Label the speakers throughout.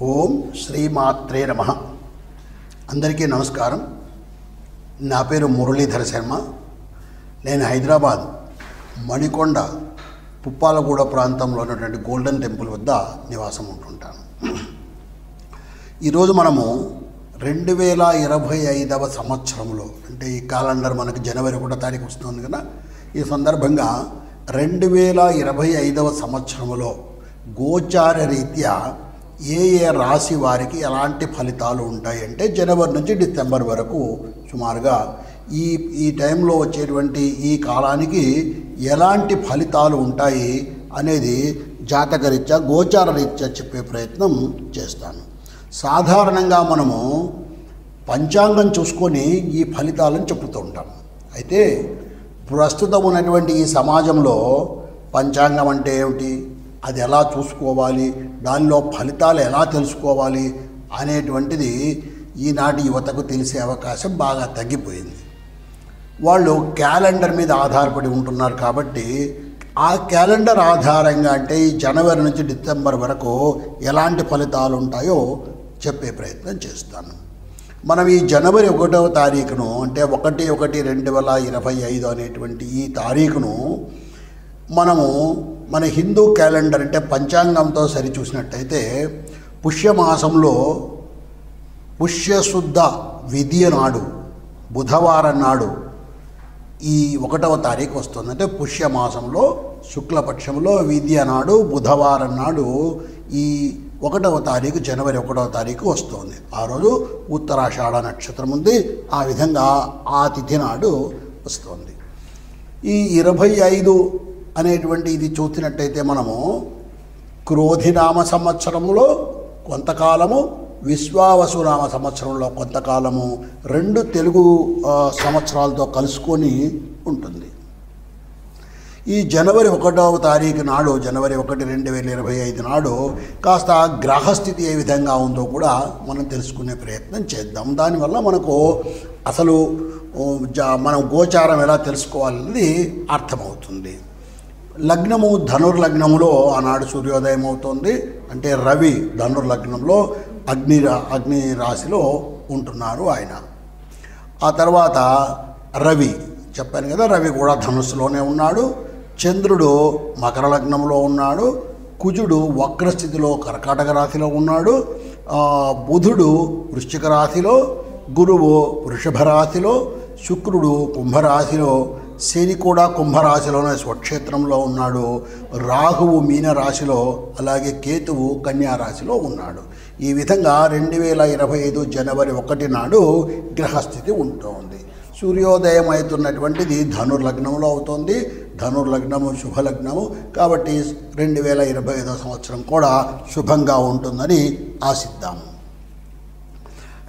Speaker 1: ఓం శ్రీమాత్రే నమః. అందరికీ నమస్కారం. నా పేరు మురళీధర శర్మ. నేను హైదరాబాద్ మణికొండ పుప్పాలగూడ ప్రాంతంలో ఉన్నటువంటి గోల్డెన్ టెంపుల్ వద్ద నివాసం ఉంటుంటాను. ఈరోజు మనము 2025వ సంవత్సరంలో, అంటే ఈ క్యాలెండర్ మనకి జనవరి 1వ తారీఖు వస్తుంది కదా, ఈ సందర్భంగా 2025వ సంవత్సరంలో గోచార రీత్యా ఏ రాశి వారికి ఎలాంటి ఫలితాలు ఉంటాయి అంటే జనవరి నుంచి డిసెంబర్ వరకు సుమారుగా ఈ టైంలో వచ్చేటువంటి ఈ కాలానికి ఎలాంటి ఫలితాలు ఉంటాయి అనేది జాతకరీత్యా గోచార రీత్యా చెప్పే ప్రయత్నం చేస్తాను. సాధారణంగా మనము పంచాంగం చూసుకొని ఈ ఫలితాలను చెప్పుతూ ఉంటాం. అయితే ప్రస్తుతం ఉన్నటువంటి ఈ సమాజంలో పంచాంగం అంటే ఏమిటి, అది ఎలా చూసుకోవాలి, దానిలో ఫలితాలు ఎలా తెలుసుకోవాలి అనేటువంటిది ఈనాటి యువతకు తెలిసే అవకాశం బాగా తగ్గిపోయింది. వాళ్ళు క్యాలెండర్ మీద ఆధారపడి ఉంటున్నారు. కాబట్టి ఆ క్యాలెండర్ ఆధారంగా అంటే ఈ జనవరి నుంచి డిసెంబర్ వరకు ఎలాంటి ఫలితాలు ఉంటాయో చెప్పే ప్రయత్నం చేస్తాను. మనం ఈ జనవరి 1వ తారీఖును, అంటే 1/1/2025 అనేటువంటి ఈ తారీఖును మనము మన హిందూ క్యాలెండర్ అంటే పంచాంగంతో సరిచూసినట్టయితే పుష్యమాసంలో పుష్యశుద్ధ విధియ నాడు బుధవారం నాడు ఈ 1వ తారీఖు వస్తుంది. అంటే పుష్యమాసంలో శుక్లపక్షంలో విధియ నాడు బుధవారం నాడు ఈ 1వ తారీఖు జనవరి 1వ తారీఖు వస్తుంది. ఆ రోజు ఉత్తరాషాఢ నక్షత్రం ఉంది. ఆ విధంగా ఆ తిథి నాడు వస్తుంది. ఈ 25 అనేటువంటి ఇది చూసినట్టయితే మనము క్రోధినామ సంవత్సరంలో కొంతకాలము, విశ్వావసునామ సంవత్సరంలో కొంతకాలము, 2 తెలుగు సంవత్సరాలతో కలుసుకొని ఉంటుంది. ఈ జనవరి 1వ తారీఖు నాడు, జనవరి 1, 2025 నాడు కాస్త గ్రహస్థితి ఏ విధంగా ఉందో కూడా మనం తెలుసుకునే ప్రయత్నం చేద్దాం. దానివల్ల మనకు అసలు మనం గోచారం ఎలా తెలుసుకోవాలనేది అర్థమవుతుంది. లగ్నము ధనుర్లగ్నములో ఆనాడు సూర్యోదయం అవుతుంది. అంటే రవి ధనుర్లగ్నంలో అగ్ని రాశిలో ఉంటున్నారు ఆయన. ఆ తర్వాత రవి చెప్పాను కదా, రవి కూడా ధనుస్సులోనే ఉన్నాడు. చంద్రుడు మకర లగ్నంలో ఉన్నాడు. కుజుడు వక్రస్థితిలో కర్కాటక రాశిలో ఉన్నాడు. బుధుడు వృశ్చిక రాశిలో, గురువు వృషభ రాశిలో, శుక్రుడు కుంభరాశిలో, శని కూడా కుంభరాశిలోనే స్వక్షేత్రంలో ఉన్నాడు. రాహువు మీనరాశిలో, అలాగే కేతువు కన్యారాశిలో ఉన్నాడు. ఈ విధంగా 2025 జనవరి 1 నాడు గ్రహస్థితి ఉంటుంది. సూర్యోదయం అవుతున్నటువంటిది ధనుర్లగ్నంలో అవుతుంది. ధనుర్లగ్నము శుభలగ్నము కాబట్టి 2025 సంవత్సరం కూడా శుభంగా ఉంటుందని ఆశిద్దాము.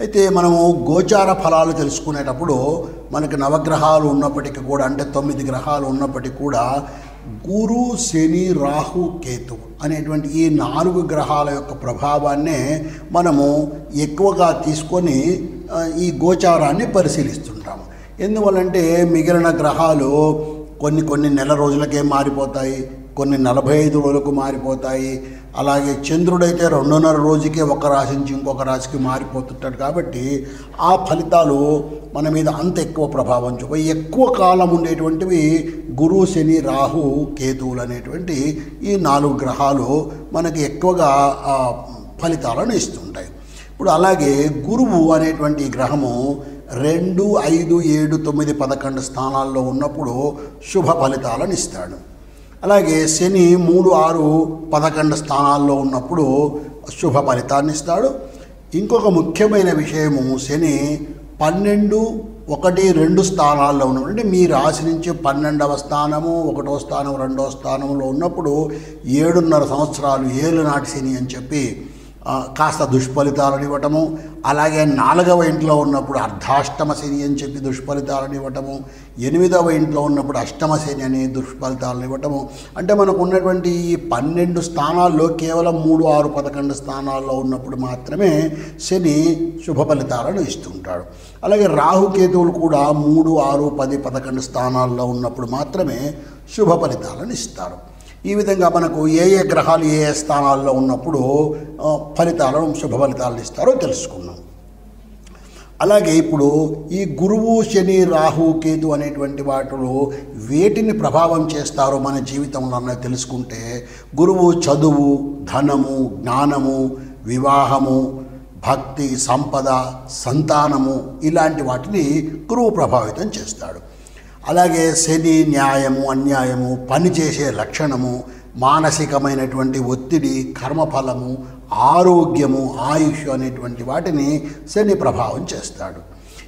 Speaker 1: అయితే మనము గోచార ఫలాలు తెలుసుకునేటప్పుడు మనకి నవగ్రహాలు ఉన్నప్పటికీ కూడా, అంటే 9 గ్రహాలు ఉన్నప్పటికీ కూడా గురు, శని, రాహు, కేతు అనేటువంటి ఈ 4 గ్రహాల యొక్క ప్రభావాన్నే మనము ఎక్కువగా తీసుకొని ఈ గోచారాన్ని పరిశీలిస్తుంటాము. ఎందువల్లంటే మిగిలిన గ్రహాలు కొన్ని నెల రోజులకే మారిపోతాయి, కొన్ని 45 రోజులకు మారిపోతాయి. అలాగే చంద్రుడైతే 2.5 రోజుకే ఒక రాశి నుంచి ఇంకొక రాశికి మారిపోతుంటాడు. కాబట్టి ఆ ఫలితాలు మన మీద అంత ఎక్కువ ప్రభావం చూపి ఎక్కువ కాలం ఉండేటువంటివి గురు, శని, రాహు, కేతువులు అనేటువంటి ఈ 4 గ్రహాలు మనకి ఎక్కువగా ఫలితాలను ఇస్తుంటాయి. ఇప్పుడు అలాగే గురువు అనేటువంటి గ్రహము 2, 5, 7, 9, 11 స్థానాల్లో ఉన్నప్పుడు శుభ ఫలితాలను ఇస్తాడు. అలాగే శని 3, 6, 11 స్థానాల్లో ఉన్నప్పుడు శుభ ఫలితాన్ని ఇస్తాడు. ఇంకొక ముఖ్యమైన విషయము, శని 12, 1, 2 స్థానాల్లో ఉన్నప్పుడు, అంటే మీ రాశి నుంచి 12వ స్థానము, 1వ స్థానం, 2వ స్థానంలో ఉన్నప్పుడు 7.5 సంవత్సరాలు ఏలునాటి శని అని చెప్పి కాస్త దుష్ఫలితాలను ఇవ్వటము. అలాగే 4వ ఇంట్లో ఉన్నప్పుడు అర్ధాష్టమ శని అని చెప్పి దుష్ఫలితాలను ఇవ్వటము. 8వ ఇంట్లో ఉన్నప్పుడు అష్టమ శని అని దుష్ఫలితాలను ఇవ్వటము. అంటే మనకు ఉన్నటువంటి ఈ 12 స్థానాల్లో కేవలం 3, 6, 11 స్థానాల్లో ఉన్నప్పుడు మాత్రమే శని శుభ ఫలితాలను ఇస్తుంటాడు. అలాగే రాహుకేతువులు కూడా 3, 6, 10, 11 స్థానాల్లో ఉన్నప్పుడు మాత్రమే శుభ ఫలితాలను ఇస్తారు. ఈ విధంగా మనకు ఏ ఏ గ్రహాలు ఏ ఏ స్థానాల్లో ఉన్నప్పుడు ఫలితాలను శుభ ఫలితాలను ఇస్తారో తెలుసుకున్నాం. అలాగే ఇప్పుడు ఈ గురువు శని రాహు కేతు అనేటువంటి వాటిలో వేటిని ప్రభావం చేస్తారో మన జీవితంలో అన్నది తెలుసుకుంటే గురువు చదువు, ధనము, జ్ఞానము, వివాహము, భక్తి, సంపద, సంతానము ఇలాంటి వాటిని గురువు ప్రభావితం చేస్తాడు. అలాగే శని న్యాయము, అన్యాయము, పనిచేసే లక్షణము, మానసికమైనటువంటి ఒత్తిడి, కర్మఫలము, ఆరోగ్యము, ఆయుష్ అనేటువంటి వాటిని శని ప్రభావం చేస్తాడు.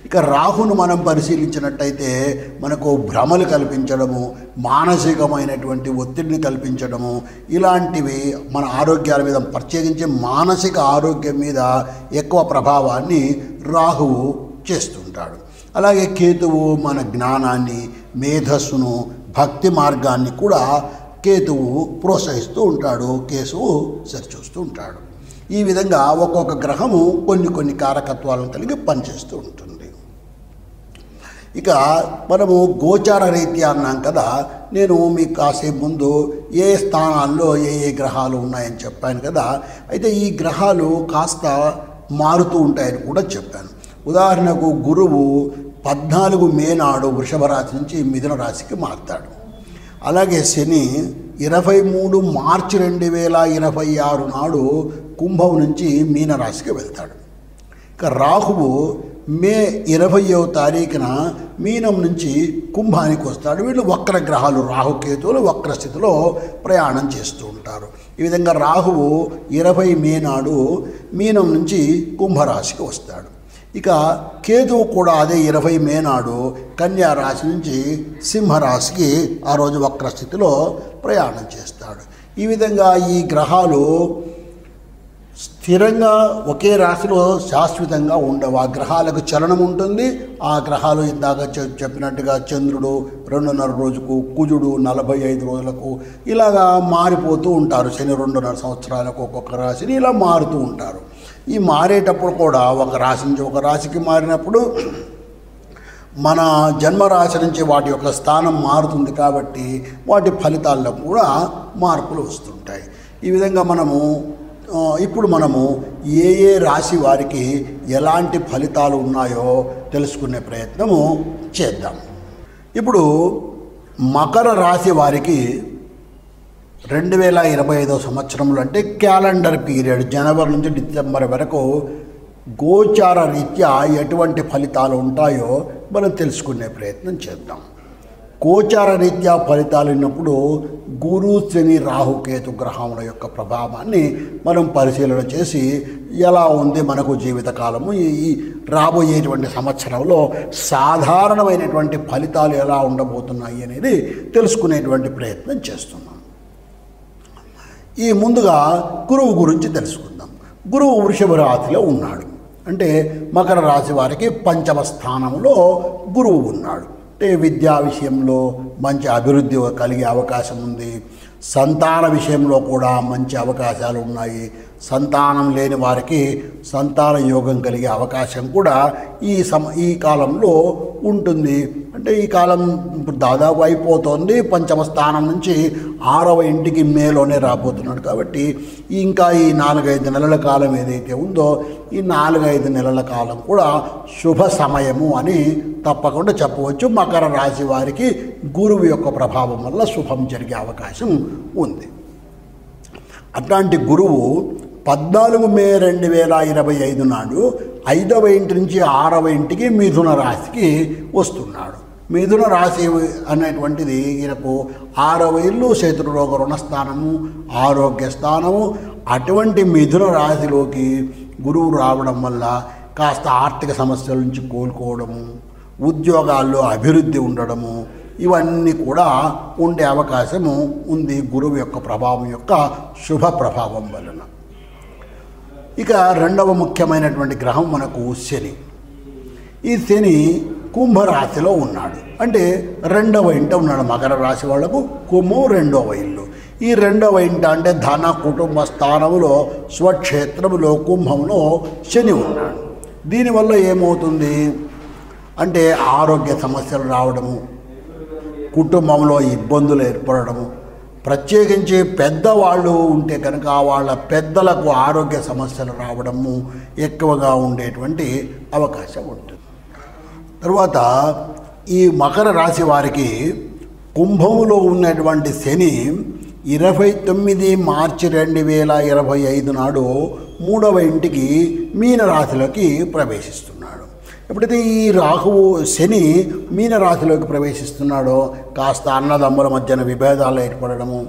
Speaker 1: ఇక రాహును మనం పరిశీలించినట్టయితే మనకు భ్రమలు కల్పించడము, మానసికమైనటువంటి ఒత్తిడిని కల్పించడము ఇలాంటివి మన ఆరోగ్యాల మీద, ప్రత్యేకించి మానసిక ఆరోగ్యం మీద ఎక్కువ ప్రభావాన్ని రాహువు చేస్తుంటాడు. అలాగే కేతువు మన జ్ఞానాన్ని, మేధస్సును, భక్తి మార్గాన్ని కూడా కేతువు ప్రోత్సహిస్తూ ఉంటాడు, కేతువు సరిచూస్తూ ఉంటాడు. ఈ విధంగా ఒక్కొక్క గ్రహము కొన్ని కారకత్వాలను కలిగి పనిచేస్తూ ఉంటుంది. ఇక మనము గోచార రీత్యా అన్నాం కదా, నేను మీకు కాసేపు ముందు ఏ స్థానాల్లో ఏ ఏ గ్రహాలు ఉన్నాయని చెప్పాను కదా. అయితే ఈ గ్రహాలు కాస్త మారుతూ ఉంటాయని కూడా చెప్పాను. ఉదాహరణకు గురువు 14 మే నాడు వృషభ రాశి నుంచి మిథున రాశికి మారుతాడు. అలాగే శని 23 మార్చి 2026 నాడు కుంభం నుంచి మీనరాశికి వెళ్తాడు. ఇక రాహువు మే 20వ తారీఖున మీనం నుంచి కుంభానికి వస్తాడు. వీళ్ళు వక్ర గ్రహాలు, రాహుకేతువులు వక్ర స్థితిలో ప్రయాణం చేస్తూ ఉంటారు. ఈ విధంగా రాహువు 20 మే నాడు మీనం నుంచి కుంభరాశికి వస్తాడు. ఇక కేతువు కూడా అదే 20 మే నాడు కన్యా రాశి నుంచి సింహరాశికి ఆ రోజు వక్ర స్థితిలో ప్రయాణం చేస్తాడు. ఈ విధంగా ఈ గ్రహాలు స్థిరంగా ఒకే రాశిలో శాశ్వతంగా ఉండవు. ఆ గ్రహాలకు చలనం ఉంటుంది. ఆ గ్రహాలు ఇందాక చెప్పినట్టుగా చంద్రుడు 2.5 రోజుకు, కుజుడు 45 రోజులకు ఇలాగా మారిపోతూ ఉంటారు. శని 2.5 సంవత్సరాలకు ఒక్కొక్క రాశిని ఇలా మారుతూ ఉంటారు. ఈ మారేటప్పుడు కూడా ఒక రాశి నుంచి ఒక రాశికి మారినప్పుడు మన జన్మరాశి నుంచి వాటి యొక్క స్థానం మారుతుంది కాబట్టి వాటి ఫలితాల్లో కూడా మార్పులు వస్తుంటాయి. ఈ విధంగా ఇప్పుడు మనము ఏ ఏ రాశి వారికి ఎలాంటి ఫలితాలు ఉన్నాయో తెలుసుకునే ప్రయత్నము చేద్దాం. ఇప్పుడు మకర రాశి వారికి 2025 సంవత్సరంలో అంటే క్యాలెండర్ పీరియడ్ జనవరి నుంచి డిసెంబర్ వరకు గోచార రీత్యా ఎటువంటి ఫలితాలు ఉంటాయో మనం తెలుసుకునే ప్రయత్నం చేద్దాం. గోచార రీత్యా ఫలితాలు ఉన్నప్పుడు గురు శని రాహుకేతు గ్రహముల యొక్క ప్రభావాన్ని మనం పరిశీలన చేసి ఎలా ఉంది మనకు జీవితకాలము, ఈ రాబోయేటువంటి సంవత్సరంలో సాధారణమైనటువంటి ఫలితాలు ఎలా ఉండబోతున్నాయి అనేది తెలుసుకునేటువంటి ప్రయత్నం చేస్తున్నాం. ఈ ముందుగా గురువు గురించి తెలుసుకుందాం. గురువు వృషభ రాశిలో ఉన్నాడు. అంటే మకర రాశి వారికి 5వ స్థానంలో గురువు ఉన్నాడు. అంటే విద్యా విషయంలో మంచి అభివృద్ధి కలిగే అవకాశం ఉంది. సంతాన విషయంలో కూడా మంచి అవకాశాలు ఉన్నాయి. సంతానం లేని వారికి సంతాన యోగం కలిగే అవకాశం కూడా ఈ కాలంలో ఉంటుంది. అంటే ఈ కాలం దాదాపు అయిపోతుంది. 5వ స్థానం నుంచి 6వ ఇంటికి మేలోనే రాబోతున్నాడు కాబట్టి ఇంకా ఈ 4-5 నెలల కాలం ఏదైతే ఉందో ఈ 4-5 నెలల కాలం కూడా శుభ సమయము అని తప్పకుండా చెప్పవచ్చు. మకర రాశి వారికి గురువు యొక్క ప్రభావం వల్ల శుభం జరిగే అవకాశం ఉంది. అట్లాంటి గురువు 14 మే 2025 నాడు 5వ ఇంటి నుంచి 6వ ఇంటికి మిథున రాశికి వస్తున్నాడు. మిథున రాశి అనేటువంటిది ఈయనకు 6వ ఇల్లు, శత్రురోగ రుణస్థానము, ఆరోగ్య స్థానము. అటువంటి మిథున రాశిలోకి గురువు రావడం వల్ల కాస్త ఆర్థిక సమస్యల నుంచి కోలుకోవడము, ఉద్యోగాల్లో అభివృద్ధి ఉండడము ఇవన్నీ కూడా ఉండే అవకాశము ఉంది గురువు యొక్క ప్రభావం యొక్క శుభ ప్రభావం వలన. ఇక రెండవ ముఖ్యమైనటువంటి గ్రహం మనకు శని. ఈ శని కుంభరాశిలో ఉన్నాడు. అంటే 2వ ఇంట ఉన్నాడు. మకర రాశి వాళ్లకు కుంభం 2వ ఇల్లు. ఈ 2వ ఇంట అంటే ధన కుటుంబ స్థానంలో స్వక్షేత్రంలో కుంభంలో శని ఉన్నాడు. దీనివల్ల ఏమవుతుంది అంటే ఆరోగ్య సమస్యలు రావడము, కుటుంబంలో ఇబ్బందులు ఏర్పడము, ప్రత్యేకించి పెద్దవాళ్ళు ఉంటే కనుక వాళ్ళ పెద్దలకు ఆరోగ్య సమస్యలు రావడము ఎక్కువగా ఉండేటువంటి అవకాశం ఉంటుంది. తరువాత ఈ మకర రాశి వారికి కుంభములో ఉన్నటువంటి శని 29 మార్చి 2025 నాడు 3వ ఇంటికి మీనరాశిలోకి ప్రవేశిస్తున్నాడు. ఎప్పుడైతే ఈ రాహువు శని మీనరాశిలోకి ప్రవేశిస్తున్నాడో కాస్త అన్నదమ్ముల మధ్యన విభేదాలు ఏర్పడము,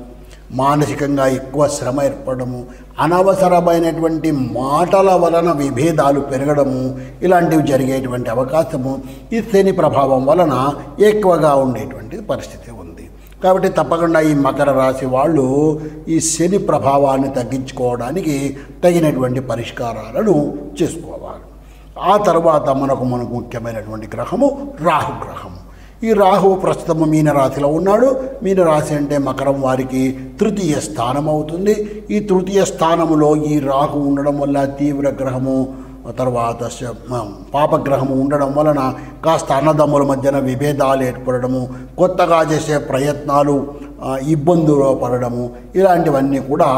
Speaker 1: మానసికంగా ఎక్కువ శ్రమ ఏర్పడము, అనవసరమైనటువంటి మాటల వలన విభేదాలు పెరగడము ఇలాంటివి జరిగేటువంటి అవకాశము ఈ శని ప్రభావం వలన ఎక్కువగా ఉండేటువంటి పరిస్థితి ఉంది. కాబట్టి తప్పకుండా ఈ మకర రాశి వాళ్ళు ఈ శని ప్రభావాన్ని తగ్గించుకోవడానికి తగినటువంటి పరిష్కారాలను చేసుకోవాలి. ఆ తర్వాత మనకు ముఖ్యమైనటువంటి గ్రహము రాహుగ్రహము. ఈ రాహువు ప్రస్తుతము మీనరాశిలో ఉన్నాడు. మీనరాశి అంటే మకరం వారికి తృతీయ స్థానం అవుతుంది. ఈ తృతీయ స్థానములో ఈ రాహు ఉండడం వల్ల తీవ్ర గ్రహము, తర్వాత పాపగ్రహము ఉండడం వలన కాస్త అన్నదమ్ముల మధ్యన విభేదాలు ఏర్పడము, కొత్తగా చేసే ప్రయత్నాలు ఇబ్బందులు పడడము ఇలాంటివన్నీ కూడా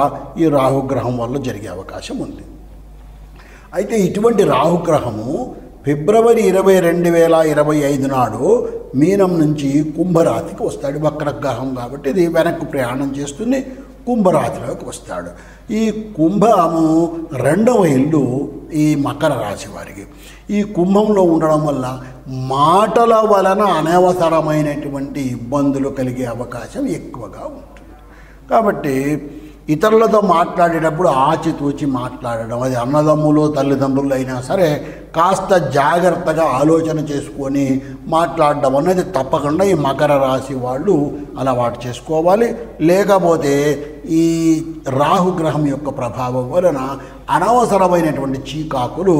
Speaker 1: ఈ రాహుగ్రహం వల్ల జరిగే అవకాశం ఉంది. అయితే ఇటువంటి రాహుగ్రహము ఫిబ్రవరి 20, 2025 నాడు మీనం నుంచి కుంభరాశికి వస్తాడు. వక్రగ్రహం కాబట్టి ఇది వెనక్కు ప్రయాణం చేస్తుంది, కుంభరాశిలోకి వస్తాడు. ఈ కుంభము 2వ ఇల్లు ఈ మకర రాశి వారికి. ఈ కుంభంలో ఉండడం వల్ల మాటల వలన అనవసరమైనటువంటి ఇబ్బందులు కలిగే అవకాశం ఎక్కువగా ఉంటుంది. కాబట్టి ఇతరులతో మాట్లాడేటప్పుడు ఆచితూచి మాట్లాడడం, అది అన్నదమ్ములు తల్లిదండ్రులు అయినా సరే కాస్త జాగ్రత్తగా ఆలోచన చేసుకొని మాట్లాడడం అనేది తప్పకుండా ఈ మకర రాశి వాళ్ళు అలవాటు చేసుకోవాలి. లేకపోతే ఈ రాహుగ్రహం యొక్క ప్రభావం వలన అనవసరమైనటువంటి చీకాకులు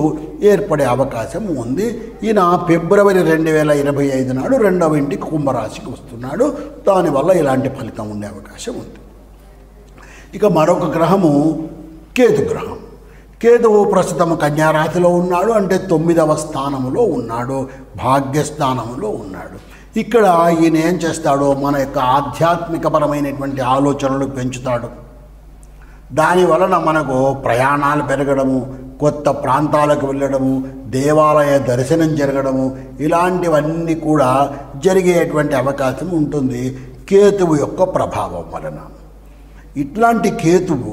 Speaker 1: ఏర్పడే అవకాశం ఉంది. ఈయన ఫిబ్రవరి 2025 నాడు 2వ ఇంటికి కుంభరాశికి వస్తున్నాడు. దానివల్ల ఇలాంటి ఫలితం ఉండే అవకాశం ఉంది. ఇక మరొక గ్రహము కేతు గ్రహం. కేతువు ప్రస్తుతం కన్యారాశిలో ఉన్నాడు, అంటే 9వ స్థానంలో ఉన్నాడు, భాగ్యస్థానంలో ఉన్నాడు. ఇక్కడ ఈయన ఏం చేస్తాడో మన యొక్క ఆధ్యాత్మికపరమైనటువంటి ఆలోచనలు పెంచుతాడు. దాని వలన మనకు ప్రయాణాలు పెరగడము, కొత్త ప్రాంతాలకు వెళ్ళడము, దేవాలయ దర్శనం జరగడము ఇలాంటివన్నీ కూడా జరిగేటువంటి అవకాశం ఉంటుంది కేతువు యొక్క ప్రభావం వలన. ఇట్లాంటి కేతువు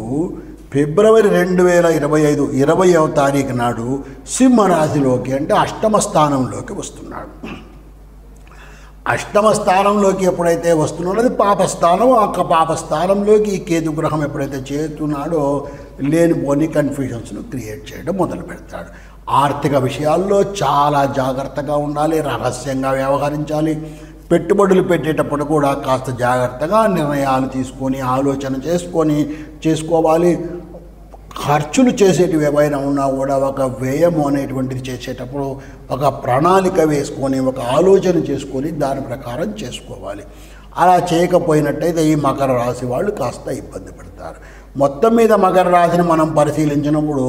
Speaker 1: ఫిబ్రవరి 2025 20వ తారీఖు నాడు సింహరాశిలోకి అంటే 8వ స్థానంలోకి వస్తున్నాడు. 8వ స్థానంలోకి ఎప్పుడైతే వస్తున్నాడో అది పాపస్థానం. ఆ పాపస్థానంలోకి ఈ కేతు గ్రహం ఎప్పుడైతే చేరుతున్నాడో లేనిపోని కన్ఫ్యూజన్స్ను క్రియేట్ చేయడం మొదలు పెడతాడు. ఆర్థిక విషయాల్లో చాలా జాగ్రత్తగా ఉండాలి, రహస్యంగా వ్యవహరించాలి. పెట్టుబడులు పెట్టేటప్పుడు కూడా కాస్త జాగ్రత్తగా నిర్ణయాలు తీసుకొని ఆలోచన చేసుకోవాలి. ఖర్చులు చేసేటివి ఏవైనా ఉన్నా కూడా ఒక వ్యయము అనేటువంటిది చేసేటప్పుడు ఒక ప్రణాళిక వేసుకొని ఒక ఆలోచన చేసుకొని దాని ప్రకారం చేసుకోవాలి. అలా చేయకపోయినట్టయితే ఈ మకర రాశి వాళ్ళు కాస్త ఇబ్బంది పడతారు. మొత్తం మీద మకర రాశిని మనం పరిశీలించినప్పుడు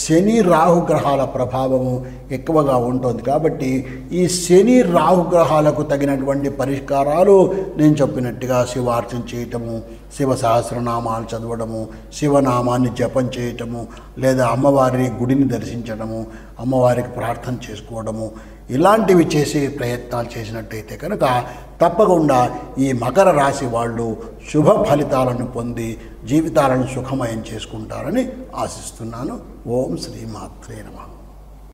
Speaker 1: శని రాహుగ్రహాల ప్రభావము ఎక్కువగా ఉంటుంది. కాబట్టి ఈ శని రాహుగ్రహాలకు తగినటువంటి పరిష్కారాలు నేను చెప్పినట్టుగా శివార్చన చేయటము, శివ సహస్రనామాలు చదవడము, శివనామాన్ని జపం చేయటము, లేదా అమ్మవారి గుడిని దర్శించడము, అమ్మవారికి ప్రార్థన చేసుకోవడము ఇలాంటివి చేసే ప్రయత్నాలు చేసినట్టయితే కనుక తప్పకుండా ఈ మకర రాశి వాళ్ళు శుభ ఫలితాలను పొంది జీవితాలను సుఖమయం చేసుకుంటారని ఆశిస్తున్నాను. ఓం శ్రీమాత్రే నమః.